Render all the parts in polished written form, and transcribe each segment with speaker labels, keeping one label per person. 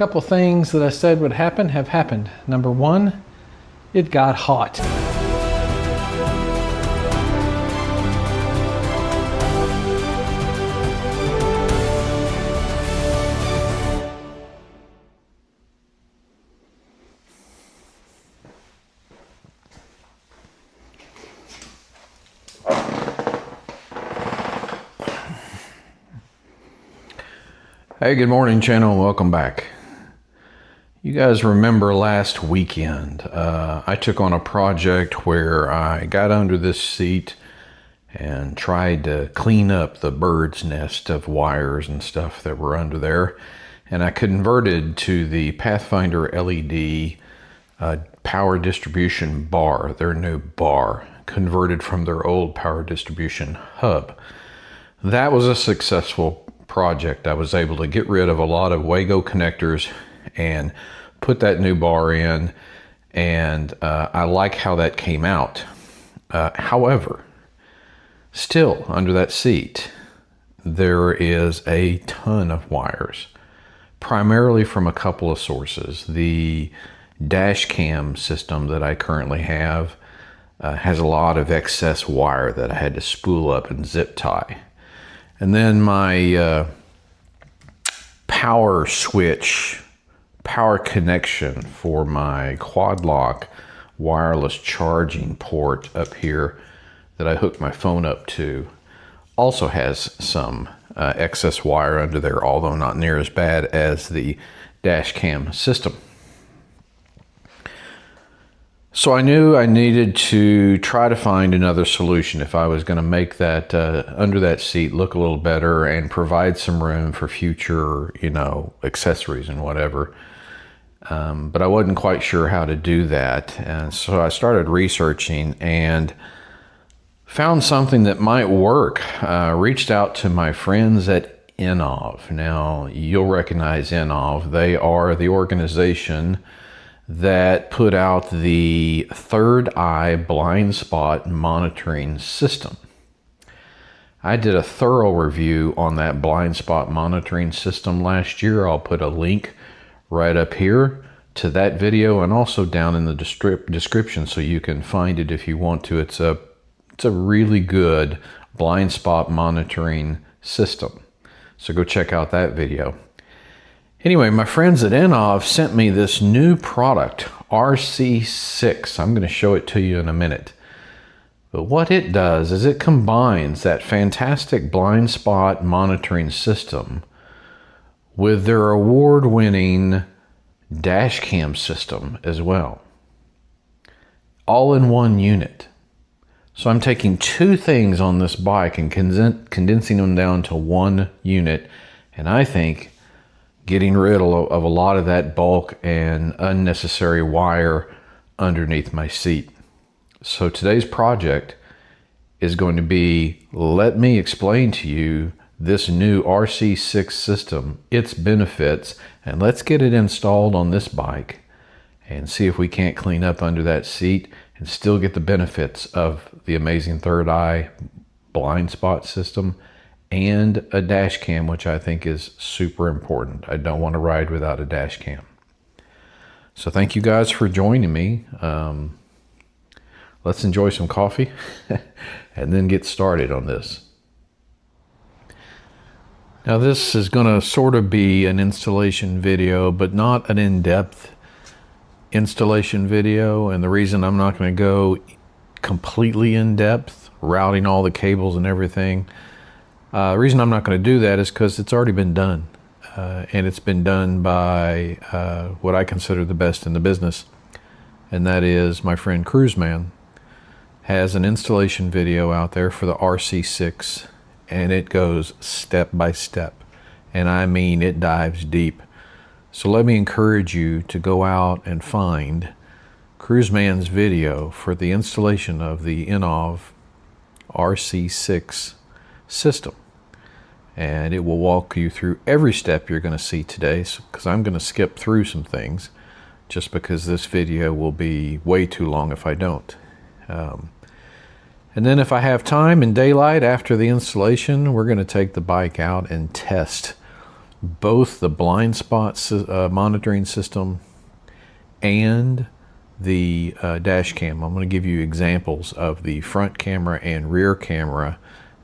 Speaker 1: couple things that I said would happen have happened. Number one, it got hot. Hey, good morning channel, welcome back. You guys remember last weekend, I took on a project where I got under this seat and tried to clean up the bird's nest of wires and stuff that were under there. And I converted to the Pathfinder LED power distribution bar, their new bar, converted from their old power distribution hub. That was a successful project. I was able to get rid of a lot of Wago connectors and put that new bar in, and I like how that came out. However, still under that seat there is a ton of wires, primarily from a couple of sources. The dash cam system that I currently have has a lot of excess wire that I had to spool up and zip tie. And then my power switch, power connection for my quad lock wireless charging port up here that I hook my phone up to also has some excess wire under there, although not near as bad as the dash cam system. So I knew I needed to try to find another solution if I was going to make that under that seat look a little better and provide some room for future, accessories and whatever. But I wasn't quite sure how to do that. And so I started researching and found something that might work. Reached out to my friends at INNOVV. Now, you'll recognize INNOVV. They are the organization that put out the third eye blind spot monitoring system. I did a thorough review on that blind spot monitoring system last year. I'll put a link right up here to that video and also down in the description so you can find it if you want to. It's a really good blind spot monitoring system. So go check out that video. Anyway, my friends at INNOVV sent me this new product, RC6. I'm going to show it to you in a minute. But what it does is it combines that fantastic blind spot monitoring system with their award-winning dash cam system as well. All in one unit. So I'm taking two things on this bike and condensing them down to one unit, and I think getting rid of a lot of that bulk and unnecessary wire underneath my seat. So today's project is going to be, let me explain to you this new RC6 system, its benefits, and let's get it installed on this bike and see if we can't clean up under that seat and still get the benefits of the amazing third eye blind spot system and a dash cam, which I think is super important. I don't want to ride without a dash cam. So thank you guys for joining me. Let's enjoy some coffee and then get started on this. Now this is going to sort of be an installation video, but not an in-depth installation video. And the reason I'm not going to go completely in-depth, routing all the cables and everything, the reason I'm not going to do that is because it's already been done. And it's been done by what I consider the best in the business. And that is my friend Cruiseman has an installation video out there for the RC6. And it goes step by step. And I mean, it dives deep. So let me encourage you to go out and find Cruiseman's video for the installation of the INNOVV RC6 system. And it will walk you through every step you're going to see today, because I'm going to skip through some things just because this video will be way too long if I don't. And then if I have time in daylight after the installation, we're going to take the bike out and test both the blind spot monitoring system and the dash cam. I'm going to give you examples of the front camera and rear camera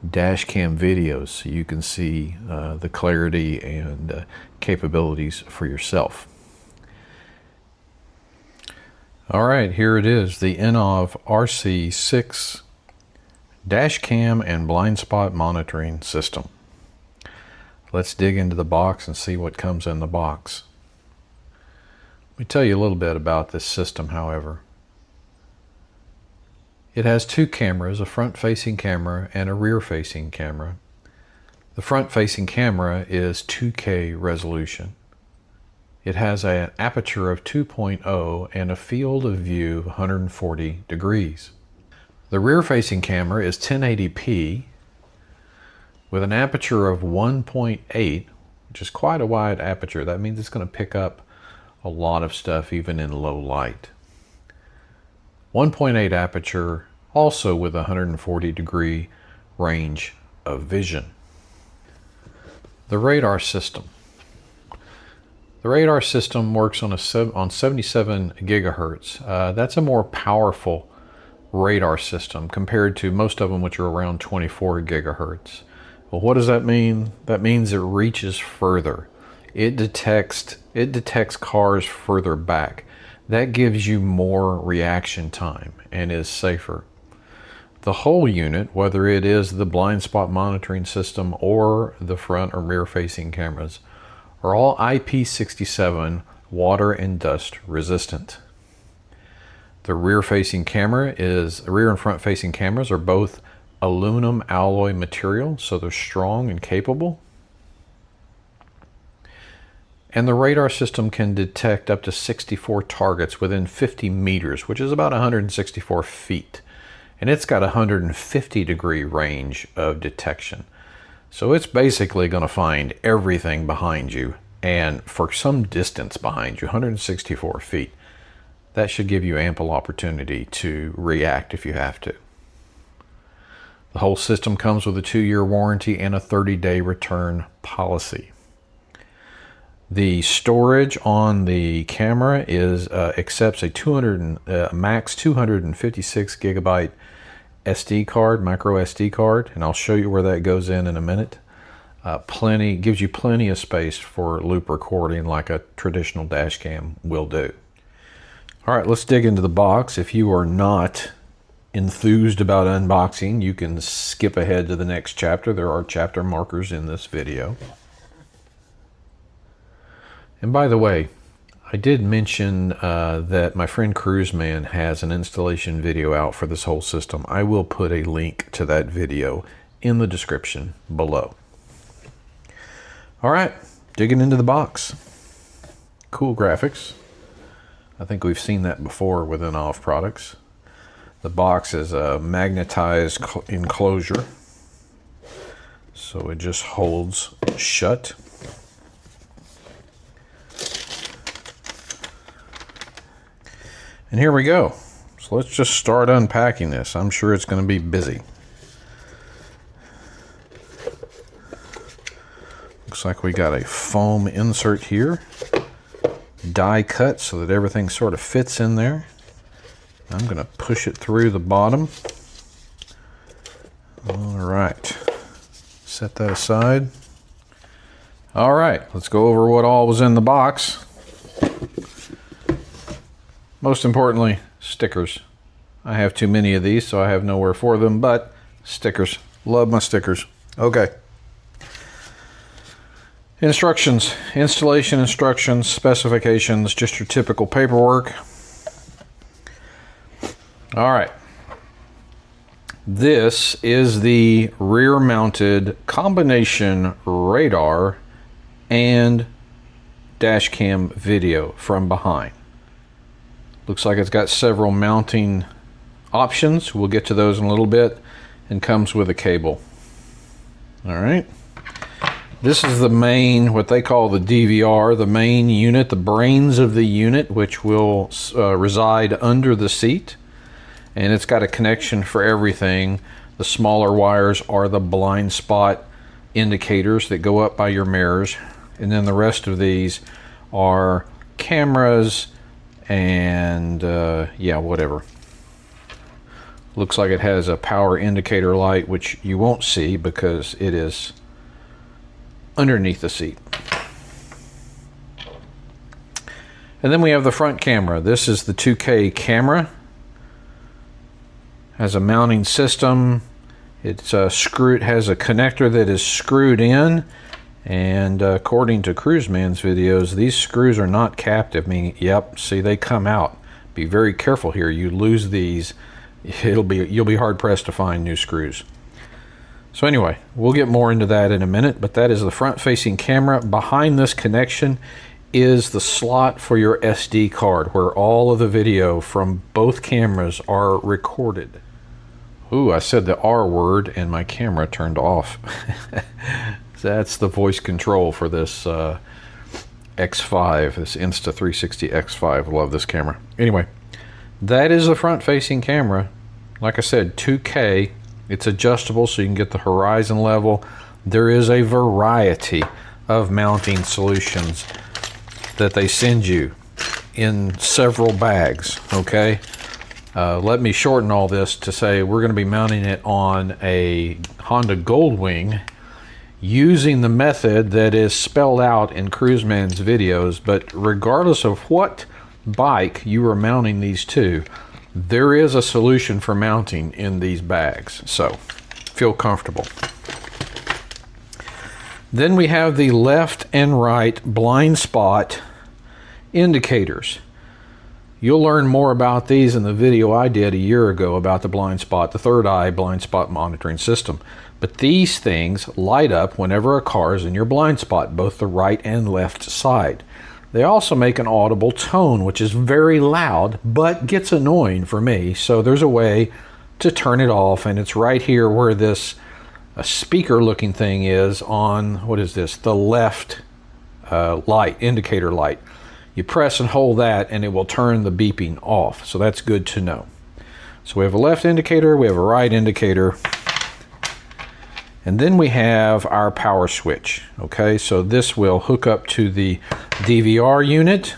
Speaker 1: dash cam videos so you can see the clarity and capabilities for yourself. All right, here it is, the INNOVV RC6 dash cam and blind spot monitoring system. Let's dig into the box and see what comes in the box. Let me tell you a little bit about this system, however. It has two cameras, a front-facing camera and a rear-facing camera. The front-facing camera is 2K resolution. It has an aperture of 2.0 and a field of view of 140 degrees. The rear-facing camera is 1080p with an aperture of 1.8, which is quite a wide aperture. That means it's going to pick up a lot of stuff even in low light. 1.8 aperture, also with a 140 degree range of vision. The radar system. The radar system works on 77 gigahertz. That's a more powerful radar system compared to most of them, which are around 24 gigahertz. Well, what does that mean? That means it reaches further. It detects cars further back. That gives you more reaction time and is safer. The whole unit, whether it is the blind spot monitoring system or the front or rear facing cameras, are all IP67 water and dust resistant. The rear and front facing cameras are both aluminum alloy material, so they're strong and capable. And the radar system can detect up to 64 targets within 50 meters, which is about 164 feet. And it's got a 150 degree range of detection. So it's basically going to find everything behind you and for some distance behind you, 164 feet. That should give you ample opportunity to react if you have to. The whole system comes with a 2-year warranty and a 30-day return policy. The storage on the camera accepts a max 256 gigabyte SD card, micro SD card, and I'll show you where that goes in a minute. Gives you plenty of space for loop recording like a traditional dash cam will do. All right, let's dig into the box. If you are not enthused about unboxing, you can skip ahead to the next chapter. There are chapter markers in this video. And by the way, I did mention that my friend Cruiseman has an installation video out for this whole system. I will put a link to that video in the description below. All right, digging into the box. Cool graphics. I think we've seen that before with INNOVV products. The box is a magnetized enclosure, so it just holds shut. And here we go. So let's just start unpacking this. I'm sure it's going to be busy. Looks like we got a foam insert here. Die cut so that everything sort of fits in there. I'm going to push it through the bottom. All right. Set that aside. All right, let's go over what all was in the box. Most importantly, stickers. I have too many of these, so I have nowhere for them, but stickers. Love my stickers. Okay. Instructions, installation instructions, specifications, just your typical paperwork. All right. This is the rear-mounted combination radar and dash cam video from behind. Looks like it's got several mounting options. We'll get to those in a little bit, and comes with a cable. All right. This is the main, what they call the DVR, the main unit, the brains of the unit, which will reside under the seat. And it's got a connection for everything. The smaller wires are the blind spot indicators that go up by your mirrors. And then the rest of these are cameras and yeah, whatever. Looks like it has a power indicator light, which you won't see because it is underneath the seat. And then we have the front camera. This is the 2K camera. Has a mounting system. It's screwed, has a connector that is screwed in, and according to Cruiseman's videos, these screws are not captive. Meaning, yep, see, they come out. Be very careful here. You lose these, you'll be hard pressed to find new screws. So anyway, we'll get more into that in a minute, but that is the front-facing camera. Behind this connection is the slot for your SD card, where all of the video from both cameras are recorded. Ooh, I said the R word and my camera turned off. That's the voice control for this X5, this Insta360 X5. Love this camera. Anyway, that is the front-facing camera. Like I said, 2K. It's adjustable so you can get the horizon level. There is a variety of mounting solutions that they send you in several bags, okay? Let me shorten all this to say we're going to be mounting it on a Honda Goldwing using the method that is spelled out in Cruiseman's videos. But regardless of what bike you are mounting these to, there is a solution for mounting in these bags, so feel comfortable. Then we have the left and right blind spot indicators. You'll learn more about these in the video I did a year ago about the blind spot, the third eye blind spot monitoring system. But these things light up whenever a car is in your blind spot, both the right and left side. They also make an audible tone, which is very loud, but gets annoying for me. So there's a way to turn it off, and it's right here where this speaker looking thing is on, what is this, the left light, indicator light. You press and hold that and it will turn the beeping off. So that's good to know. So we have a left indicator, we have a right indicator, and then we have our power switch. Okay, so this will hook up to the DVR unit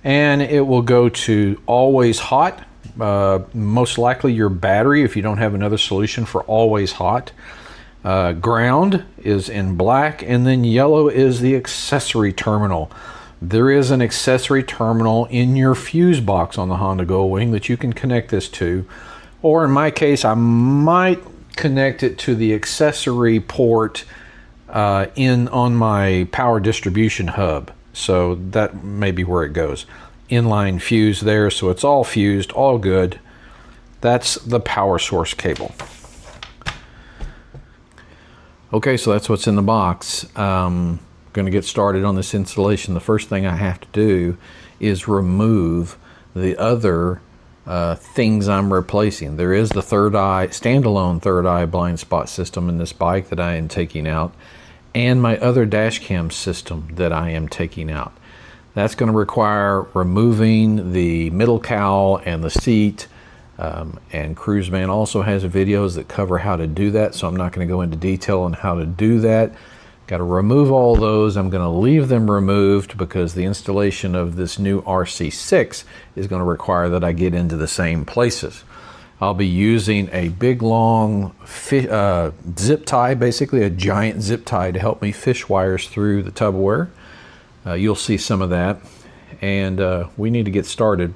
Speaker 1: and it will go to always hot, most likely your battery if you don't have another solution for always hot. Ground is in black, and then yellow is the accessory terminal. There is an accessory terminal in your fuse box on the Honda Goldwing that you can connect this to, or in my case I might connect it to the accessory port on my power distribution hub. So that may be where it goes. Inline fuse there, so it's all fused, all good. That's the power source cable. Okay, so that's what's in the box. Going to get started on this installation. The first thing I have to do is remove the other things I'm replacing. There is the third eye, standalone third eye blind spot system in this bike that I am taking out, and my other dash cam system that I am taking out. That's going to require removing the middle cowl and the seat, and Cruiseman also has videos that cover how to do that, so I'm not going to go into detail on how to do that. Got to remove all those. I'm going to leave them removed because the installation of this new RC6 is going to require that I get into the same places. I'll be using a big long zip tie, basically a giant zip tie, to help me fish wires through the Tupperware. You'll see some of that, and we need to get started.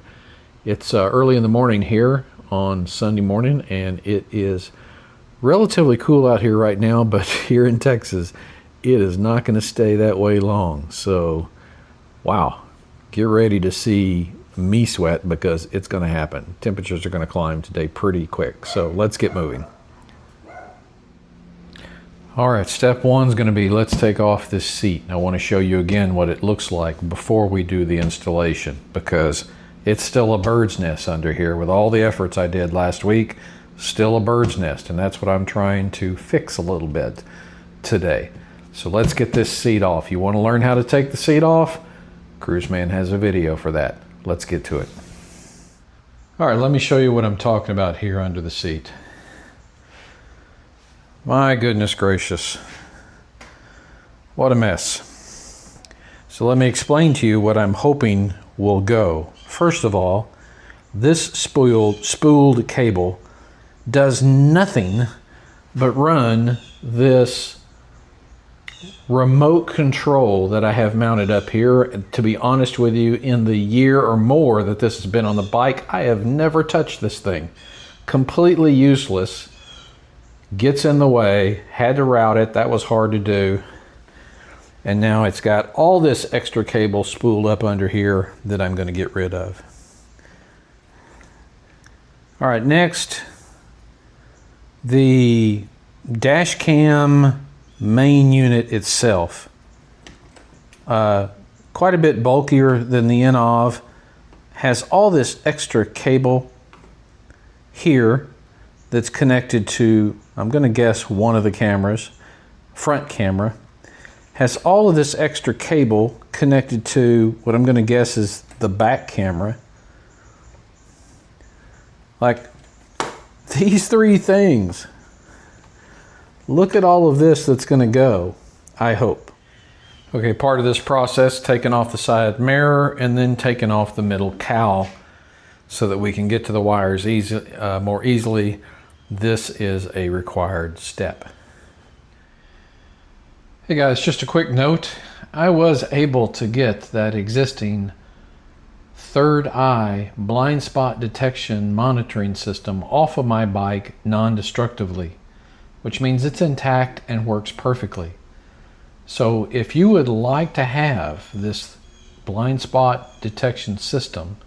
Speaker 1: It's early in the morning here on Sunday morning, and it is relatively cool out here right now, but here in Texas it is not going to stay that way long. So wow, get ready to see me sweat because it's going to happen. Temperatures are going to climb today pretty quick, so let's get moving. All right, step one is going to be, let's take off this seat. I want to show you again what it looks like before we do the installation, because it's still a bird's nest under here. With all the efforts I did last week, still a bird's nest, and that's what I'm trying to fix a little bit today. So let's get this seat off. You want to learn how to take the seat off? Cruiseman has a video for that. Let's get to it. All right, let me show you what I'm talking about here under the seat. My goodness gracious. What a mess.
Speaker 2: So let me explain to you what I'm hoping will go. First of all, this spooled cable does nothing but run this remote control that I have mounted up here. To be honest with you, in the year or more that this has been on the bike, I have never touched this thing. Completely useless. Gets in the way, had to route it, that was hard to do. And now it's got all this extra cable spooled up under here that I'm going to get rid of. All right, next, the dash cam main unit itself. Quite a bit bulkier than the INNOVV. Has all this extra cable here that's connected to, I'm going to guess, one of the cameras, front camera. Has all of this extra cable connected to what I'm going to guess is the back camera. Like these three things. Look at all of this that's going to go, I hope. Okay, part of this process, taking off the side mirror and then taking off the middle cowl so that we can get to the wires more easily. This is a required step. Hey guys, just a quick note. I was able to get that existing third eye blind spot detection monitoring system off of my bike non-destructively, which means it's intact and works perfectly. So if you would like to have this blind spot detection system,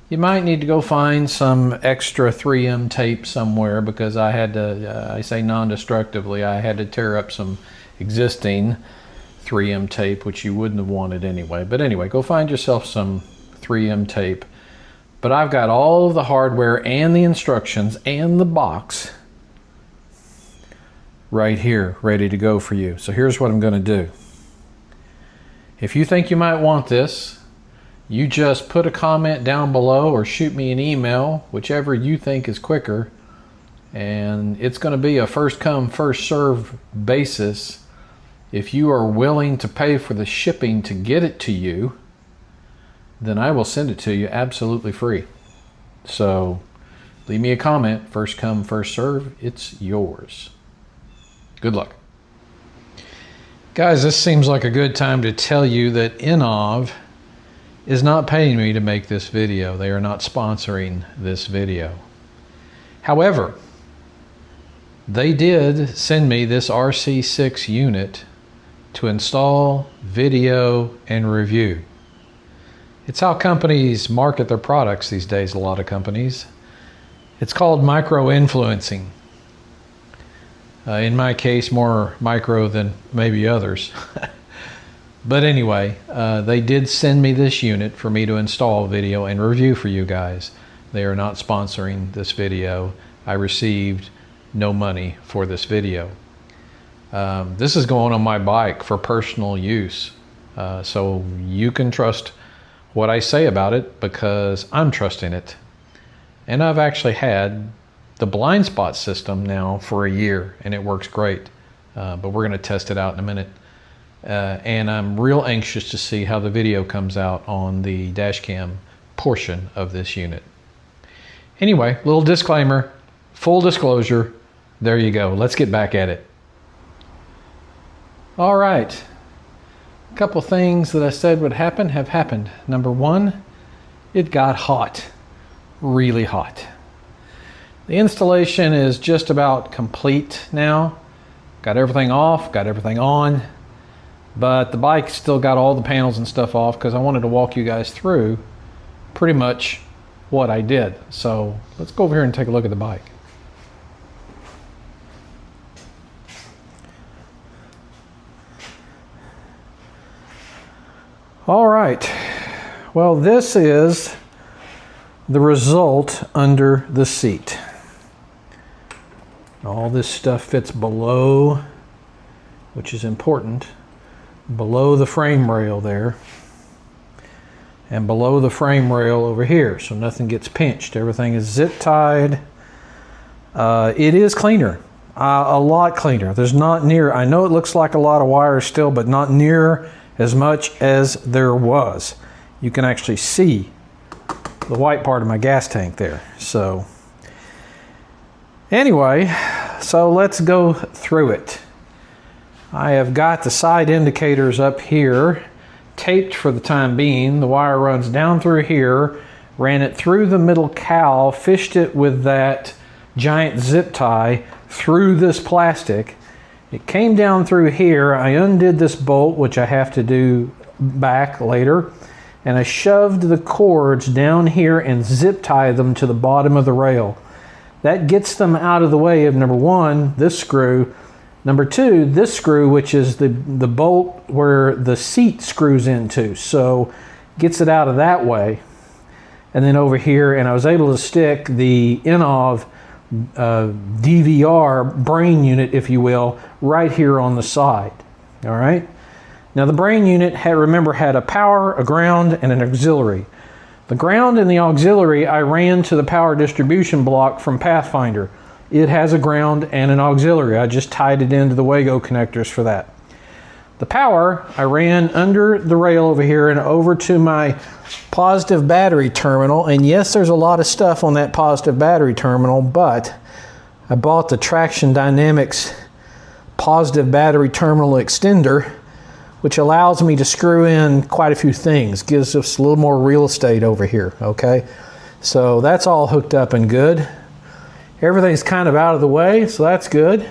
Speaker 2: you might need to go find some extra 3M tape somewhere, because I had to, I say non-destructively, I had to tear up some existing 3M tape, which you wouldn't have wanted anyway. But anyway, go find yourself some 3M tape. But I've got all of the hardware and the instructions and the box right here ready to go for you. So here's what I'm going to do. If you think you might want this, you just put a comment down below or shoot me an email, whichever you think is quicker, and it's going to be a first come first serve basis. If you are willing to pay for the shipping to get it to you, then I will send it to you absolutely free. So leave me a comment, first come first serve, it's yours. Good luck. Guys, this seems like a good time to tell you that INNOVV is not paying me to make this video. They are not sponsoring this video. However, they did send me this RC6 unit to install, video, and review. It's how companies market their products these days, a lot of companies. It's called micro-influencing. In my case, more micro than maybe others. But anyway, they did send me this unit for me to install, video, and review for you guys. They are not sponsoring this video. I received no money for this video. This is going on my bike for personal use. So you can trust what I say about it, because I'm trusting it. And I've actually had the blind spot system now for a year, and it works great. But we're going to test it out in a minute. And I'm real anxious to see how the video comes out on the dash cam portion of this unit. Anyway, little disclaimer, full disclosure, there you go. Let's get back at it. All right, a couple things that I said would happen have happened. Number one, it got hot, really hot. The installation is just about complete now. Got everything off, got everything on, but the bike still got all the panels and stuff off, because I wanted to walk you guys through pretty much what I did. So let's go over here and take a look at the bike. All right, well, this is the result under the seat. All this stuff fits below, which is important, below the frame rail there, and below the frame rail over here, so nothing gets pinched. Everything is zip tied. It is cleaner, a lot cleaner. There's not near, I know it looks like a lot of wires still, but not near as much as there was. You can actually see the white part of my gas tank there. So anyway, so let's go through it. I have got the side indicators up here taped for the time being. The wire runs down through here, ran it through the middle cowl, fished it with that giant zip tie through this plastic. It came down through here. I undid this bolt, which I have to do back later, and I shoved the cords down here and zip tied them to the bottom of the rail. That gets them out of the way of, number one, this screw. Number two, this screw, which is the bolt where the seat screws into. So gets it out of that way. And then over here, and I was able to stick the INNOVV DVR brain unit, if you will, right here on the side. All right. Now the brain unit remember had a power, a ground, and an auxiliary. The ground and the auxiliary I ran to the power distribution block from Pathfinder. It has a ground and an auxiliary. I just tied it into the Wago connectors for that. The power I ran under the rail over here and over to my positive battery terminal. And yes, there's a lot of stuff on that positive battery terminal, but I bought the Traction Dynamics positive battery terminal extender, which allows me to screw in quite a few things. Gives us a little more real estate over here, okay? So that's all hooked up and good. Everything's kind of out of the way, so that's good.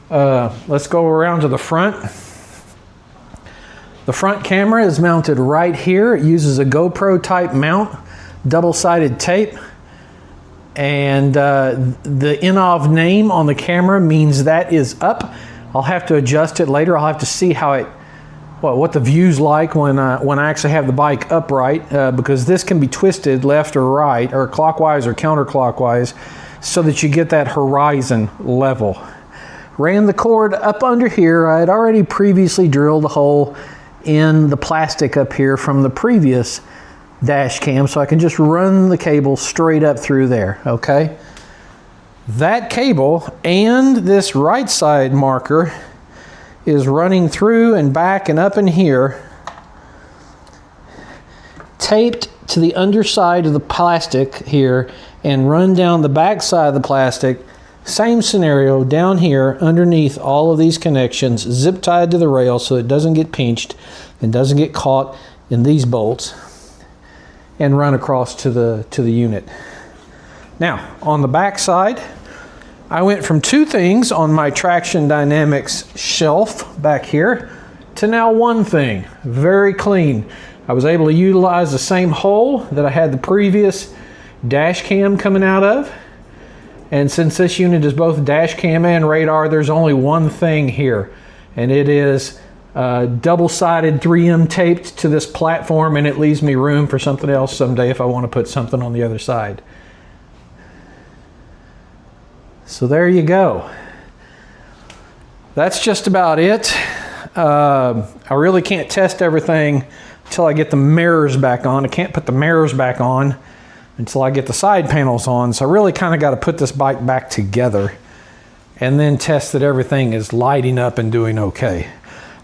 Speaker 2: Let's go around to the front. The front camera is mounted right here. It uses a GoPro type mount, double-sided tape. And the INNOVV name on the camera means that is up. I'll have to adjust it later. I'll have to see how it, what the view's like when I actually have the bike upright, because this can be twisted left or right, or clockwise or counterclockwise, so that you get that horizon level. Ran the cord up under here. I had already previously drilled a hole in the plastic up here from the previous dash cam, so I can just run the cable straight up through there, okay? That cable and this right side marker is running through and back and up in here, taped to the underside of the plastic here, and run down the back side of the plastic. Same scenario down here underneath all of these connections, zip tied to the rail so it doesn't get pinched and doesn't get caught in these bolts, and run across to the unit. Now on the back side, I went from two things on my Traction Dynamics shelf back here to now one thing, very clean. I was able to utilize the same hole that I had the previous dash cam coming out of. And since this unit is both dash cam and radar, there's only one thing here. And it is double-sided 3M taped to this platform, and it leaves me room for something else someday if I want to put something on the other side. So there you go. That's just about it. I really can't test everything until I get the mirrors back on. I can't put the mirrors back on until I get the side panels on. So I really kind of got to put this bike back together and then test that everything is lighting up and doing okay.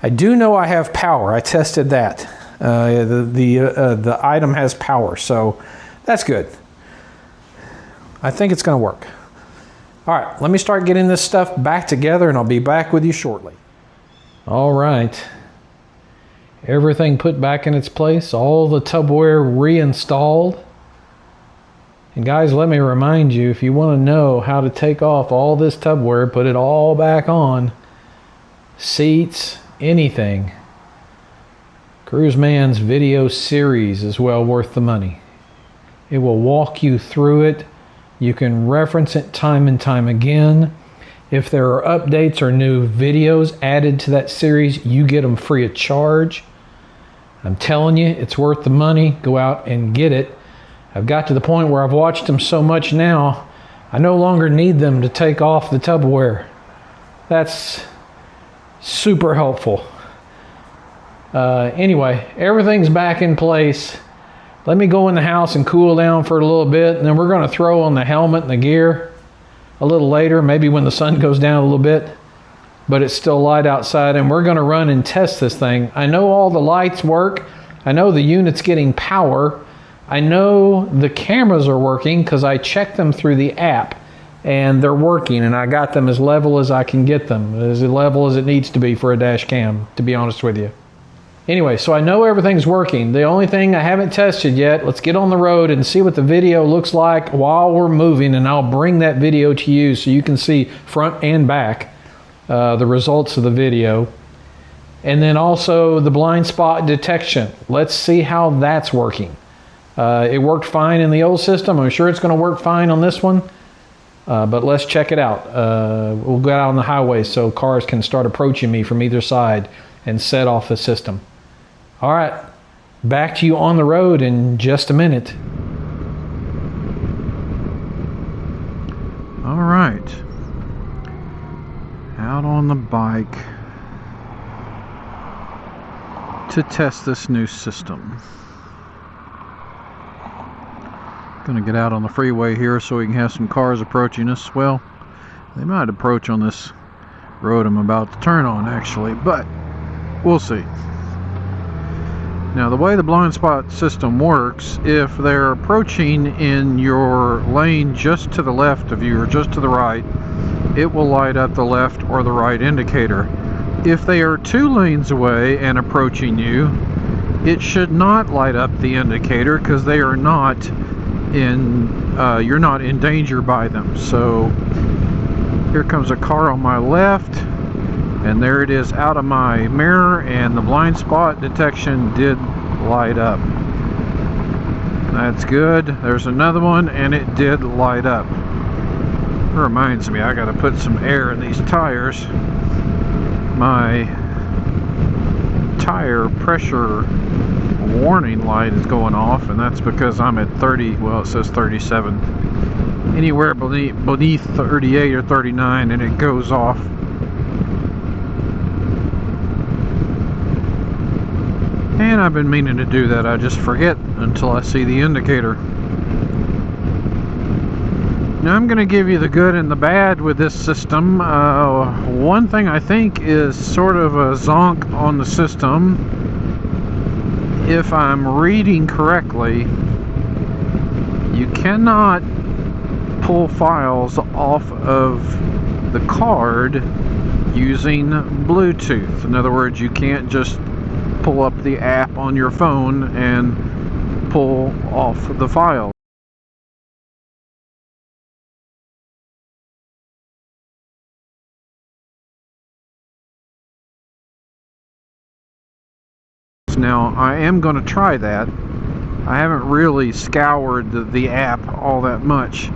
Speaker 2: I do know I have power. I tested that. The item has power, so that's good. I think it's going to work. All right, let me start getting this stuff back together and I'll be back with you shortly. All right. Everything put back in its place, all the tubware reinstalled. And guys, let me remind you, if you want to know how to take off all this tubware, put it all back on, seats, anything, Cruiseman's video series is well worth the money. It will walk you through it. You can reference it time and time again. If there are updates or new videos added to that series, you get them free of charge. I'm telling you, it's worth the money. Go out and get it. I've got to the point where I've watched them so much now, I no longer need them to take off the tubware. That's super helpful. Anyway, everything's back in place. Let me go in the house and cool down for a little bit, and then we're going to throw on the helmet and the gear a little later, maybe when the sun goes down a little bit. but it's still light outside, and we're going to run and test this thing. I know all the lights work. I know the unit's getting power. I know the cameras are working because I checked them through the app, and they're working, and I got them as level as I can get them, as level as it needs to be for a dash cam, to be honest with you. Anyway, so I know everything's working. The only thing I haven't tested yet, let's get on the road and see what the video looks like while we're moving, and I'll bring that video to you so you can see front and back the results of the video. And then also the blind spot detection. Let's see how that's working. It worked fine in the old system. I'm sure it's going to work fine on this one. But let's check it out. We'll go out on the highway so cars can start approaching me from either side and set off the system. All right, back to you on the road in just a minute. All right, out on the bike to test this new system. Gonna get out on the freeway here so we can have some cars approaching us. Well, they might approach on this road I'm about to turn on actually, but we'll see. Now, the way the blind spot system works, if they're approaching in your lane just to the left of you or just to the right, it will light up the left or the right indicator. If they are 2 lanes away and approaching you, it should not light up the indicator because they are not in, you're not in danger by them. So here comes a car on my left, and there it is out of my mirror, and the blind spot detection did light up. That's good. There's another one, and it did light up. It reminds me, I gotta put some air in these tires. My tire pressure warning light is going off, and that's because I'm at 30, well, it says 37. Anywhere beneath 38 or 39, and it goes off. And I've been meaning to do that. I just forget until I see the indicator. Now I'm going to give you the good and the bad with this system. One thing I think is sort of a zonk on the system. If I'm reading correctly, you cannot pull files off of the card using Bluetooth. In other words, you can't just pull up the app on your phone and pull off the file. Now, I am going to try that. I haven't really scoured the app all that much,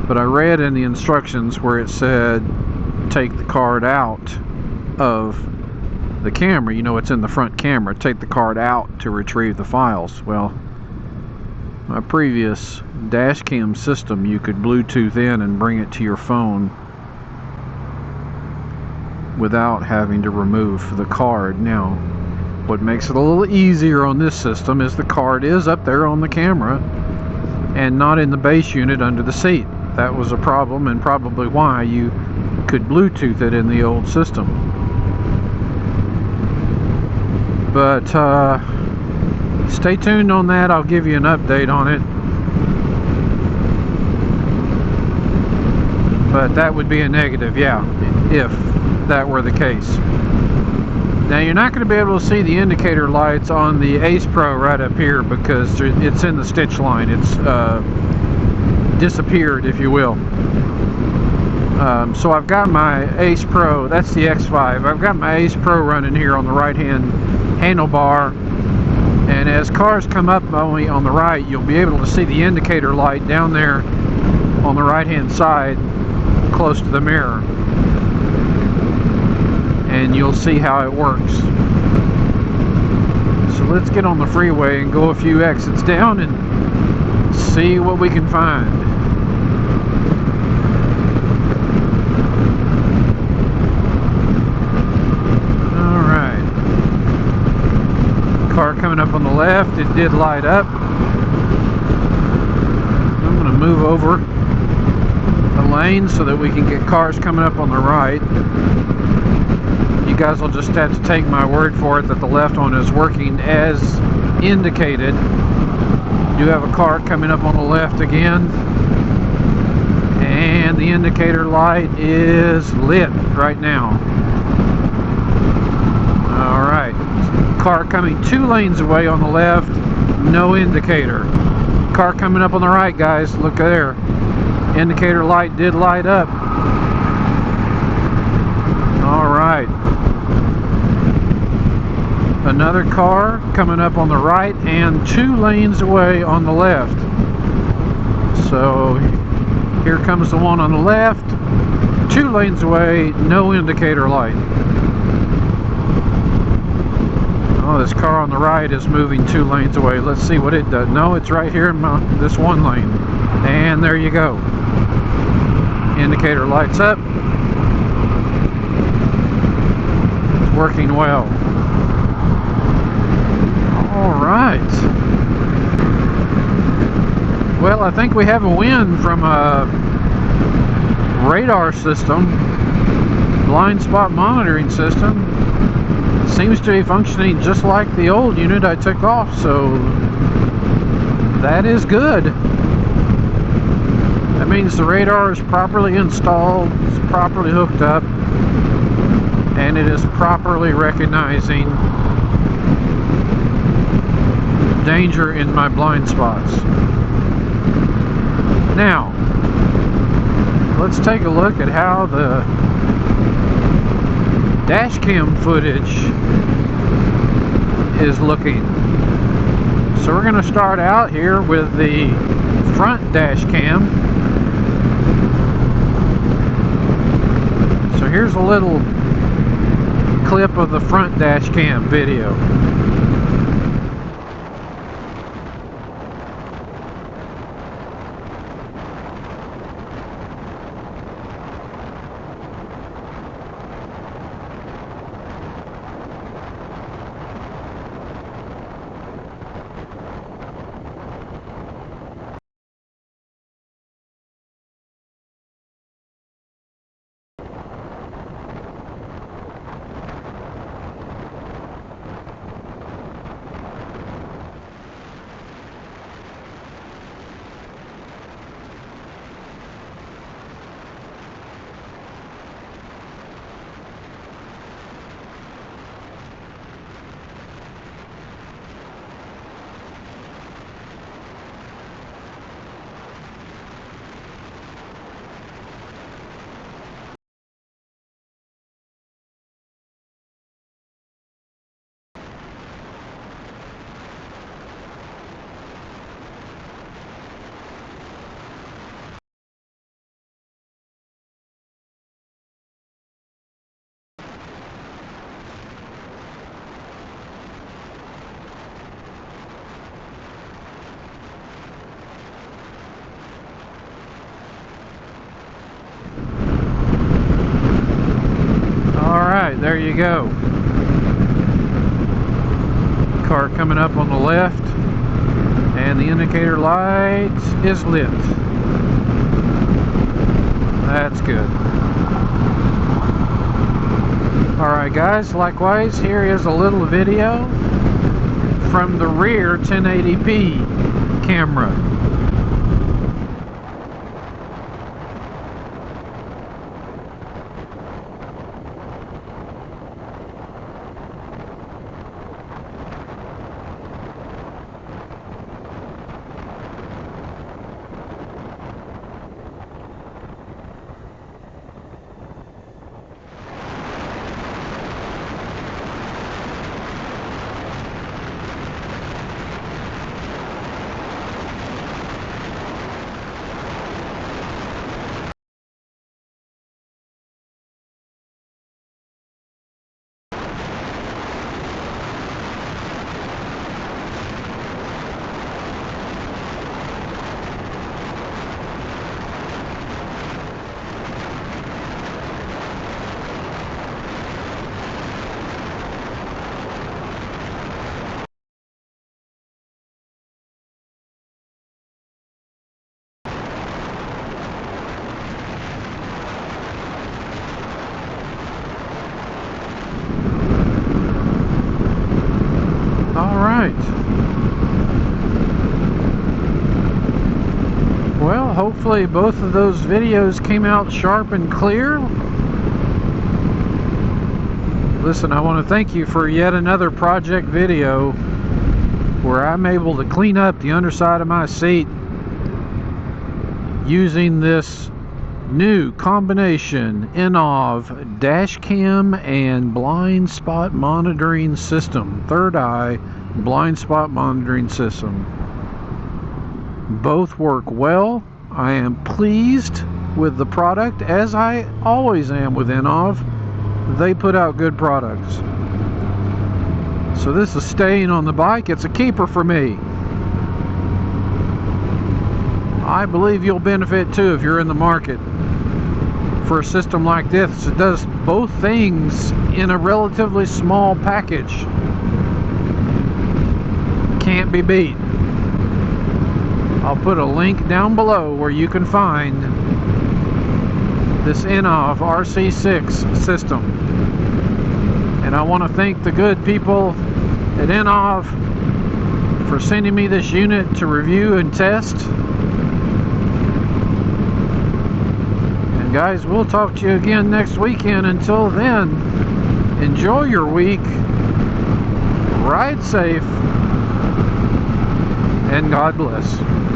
Speaker 2: but I read in the instructions where it said take the card out of the camera. You know, it's in the front camera. Take the card out to retrieve the files. Well, my previous dash cam system, you could Bluetooth in and bring it to your phone without having to remove the card. Now, what makes it a little easier on this system is the card is up there on the camera and not in the base unit under the seat. That was a problem, and probably why you could Bluetooth it in the old system. But stay tuned on that. I'll give you an update on it. But that would be a negative, yeah, if that were the case. Now, you're not going to be able to see the indicator lights on the Ace Pro right up here because it's in the stitch line. It's disappeared, if you will. So I've got my Ace Pro, that's the X5. I've got my Ace Pro running here on the right-hand handlebar, and as cars come up on the right, you'll be able to see the indicator light down there on the right-hand side close to the mirror. And you'll see how it works. So let's get on the freeway and go a few exits down and see what we can find. Alright. Car coming up on the left, it did light up. I'm going to move over a lane so that we can get cars coming up on the right. You guys will just have to take my word for it that the left one is working as indicated. You have a car coming up on the left again, and the indicator light is lit right now. Alright, car coming 2 lanes away on the left, no indicator. Car coming up on the right, guys, look there. Indicator light did light up. Alright. Another car coming up on the right and 2 lanes away on the left. So here comes the one on the left, 2 lanes away, no indicator light. Oh, this car on the right is moving 2 lanes away. Let's see what it does. No, it's right here in this 1 lane. And there you go. Indicator lights up. It's working well. Alright. Well, I think we have a win from a radar system, blind spot monitoring system. Seems to be functioning just like the old unit I took off, so that is good. That means the radar is properly installed, it's properly hooked up, and it is properly recognizing danger in my blind spots. Now, let's take a look at how the dash cam footage is looking. So we're going to start out here with the front dash cam. So here's a little clip of the front dash cam video. There you go. Car coming up on the left, and the indicator light is lit. That's good. Alright guys, likewise, here is a little video from the rear 1080p camera. hopefully both of those videos came out sharp and clear. Listen, I want to thank you for yet another project video where I'm able to clean up the underside of my seat using this new combination INNOVV dash cam and blind spot monitoring system, third eye blind spot monitoring system. Both work well. I am pleased with the product, as I always am with INNOVV. They put out good products. So this is staying on the bike. It's a keeper for me. I believe you'll benefit too if you're in the market for a system like this. It does both things in a relatively small package. Can't be beat. I'll put a link down below where you can find this INNOVV RC6 system. And I want to thank the good people at INNOVV for sending me this unit to review and test. And guys, we'll talk to you again next weekend. Until then, enjoy your week, ride safe, and God bless.